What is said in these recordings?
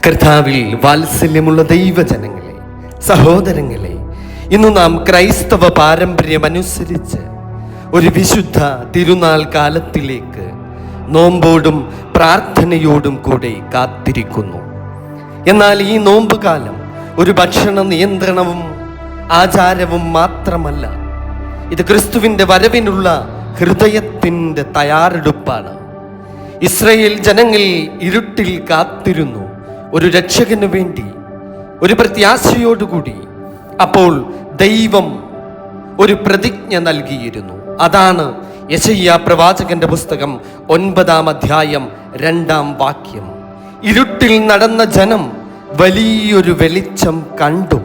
കർത്താവിൽ വാത്സല്യമുള്ള ദൈവജനങ്ങളെ, സഹോദരങ്ങളെ, ഇന്ന് നാം ക്രൈസ്തവ പാരമ്പര്യമനുസരിച്ച് ഒരു വിശുദ്ധ തിരുനാൾ കാലത്തിലേക്ക് നോമ്പോടും പ്രാർത്ഥനയോടും കൂടെ കാത്തിരിക്കുന്നു. എന്നാൽ ഈ നോമ്പ് കാലം ഒരു ഭക്ഷണ നിയന്ത്രണവും ആചാരവും മാത്രമല്ല. ഇത് ക്രിസ്തുവിൻ്റെ വരവിനുള്ള ഹൃദയത്തിൻ്റെ തയ്യാറെടുപ്പാണ്. ഇസ്രായേൽ ജനങ്ങൾ ഇരുട്ടിൽ കാത്തിരുന്നു ഒരു രക്ഷകന് വേണ്ടി, ഒരു പ്രത്യാശയോടുകൂടി. അപ്പോൾ ദൈവം ഒരു പ്രതിജ്ഞ നൽകിയിരുന്നു. അതാണ് യെശയ്യാ പ്രവാചകന്റെ പുസ്തകം 9-ാം അധ്യായം 2-ാം വാക്യം. ഇരുട്ടിൽ നടന്ന ജനം വലിയൊരു വെളിച്ചം കണ്ടു.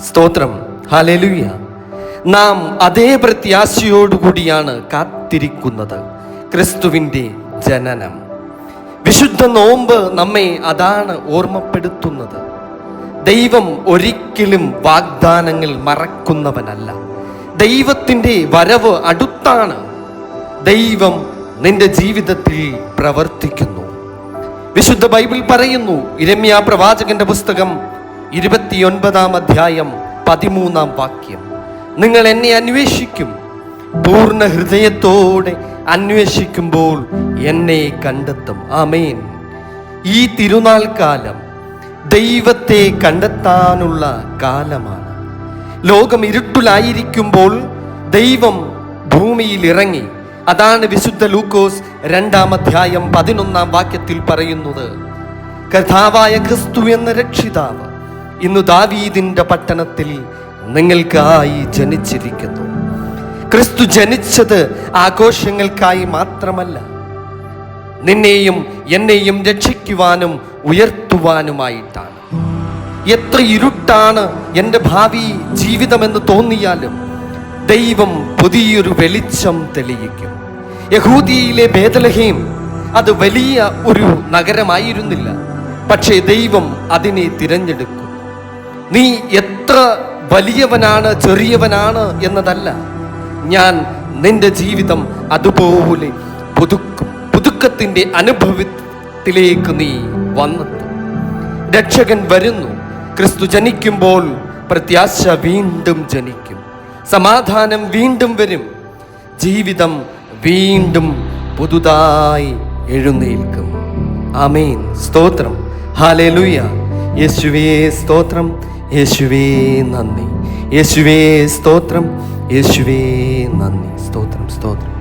സ്തോത്രം, ഹല്ലേലൂയ. നാം അതേ പ്രത്യാശയോടുകൂടിയാണ് കാത്തിരിക്കുന്നത്. ക്രിസ്തുവിൻ്റെ ജനനം, വിശുദ്ധ നോമ്പ് നമ്മെ അതാണ് ഓർമ്മപ്പെടുത്തുന്നത്. ദൈവം ഒരിക്കലും വാഗ്ദാനങ്ങൾ മറക്കുന്നവനല്ല. ദൈവത്തിൻ്റെ വരവ് അടുത്താണ്. ദൈവം നിന്റെ ജീവിതത്തിൽ പ്രവർത്തിക്കുന്നു. വിശുദ്ധ ബൈബിൾ പറയുന്നു, യിരെമ്യാ പ്രവാചകന്റെ പുസ്തകം 29-ാം അധ്യായം 13-ാം വാക്യം, നിങ്ങൾ എന്നെ അന്വേഷിക്കും, പൂർണ്ണ ഹൃദയത്തോടെ അന്വേഷിക്കുമ്പോൾ എന്നെ കണ്ടെത്തും. ആമേൻ. ഈ തിരുനാൾ കാലം ദൈവത്തെ കണ്ടെത്താനുള്ള കാലമാണ്. ലോകം ഇരുട്ടിലായിരിക്കുമ്പോൾ ദൈവം ഭൂമിയിൽ ഇറങ്ങി. അതാണ് വിശുദ്ധ ലൂക്കോസ് 2-ാം അധ്യായം 11-ാം വാക്യത്തിൽ പറയുന്നത്, കർത്താവായ ക്രിസ്തു എന്ന രക്ഷിതാവ് ഇന്ന് ദാവീദിന്റെ പട്ടണത്തിൽ നിങ്ങൾക്കായി ജനിച്ചിരിക്കുന്നു. ക്രിസ്തു ജനിച്ചത് ആഘോഷങ്ങൾക്കായി മാത്രമല്ല, നിന്നെയും എന്നെയും രക്ഷിക്കുവാനും ഉയർത്തുവാനുമായിട്ടാണ്. എത്ര ഇരുട്ടാണ് എൻ്റെ ഭാവി ജീവിതമെന്ന് തോന്നിയാലും ദൈവം പുതിയൊരു വെളിച്ചം തെളിയിക്കും. യഹൂദിയയിലെ ബേത്ലഹേം അത് വലിയ ഒരു നഗരമായിരുന്നില്ല, പക്ഷേ ദൈവം അതിനെ തിരഞ്ഞെടുക്കും. നീ എത്ര വലിയവനാണ് ചെറിയവനാണ് എന്നതല്ല, ഞാൻ നിന്റെ ജീവിതം അതുപോലെ പുതുക്കും. പുതുക്കത്തിൻ്റെ അനുഭവത്തിലേക്ക് നീ വന്നെത്തും. രക്ഷകൻ വരുന്നു. ക്രിസ്തു ജനിക്കുമ്പോൾ പ്രത്യാശ വീണ്ടും ജനിക്കും. സമാധാനം വീണ്ടും വരും. ജീവിതം വീണ്ടും പുതുതായി എഴുന്നേൽക്കും. ആമേൻ. സ്തോത്രം, ഹല്ലേലൂയ. യേശുവേ സ്തോത്രം, യേശുവേ നന്ദി, യേശുവേ സ്തോത്രം, യേശുവേ നന്ദി. സ്തോത്രം, സ്തോത്രം.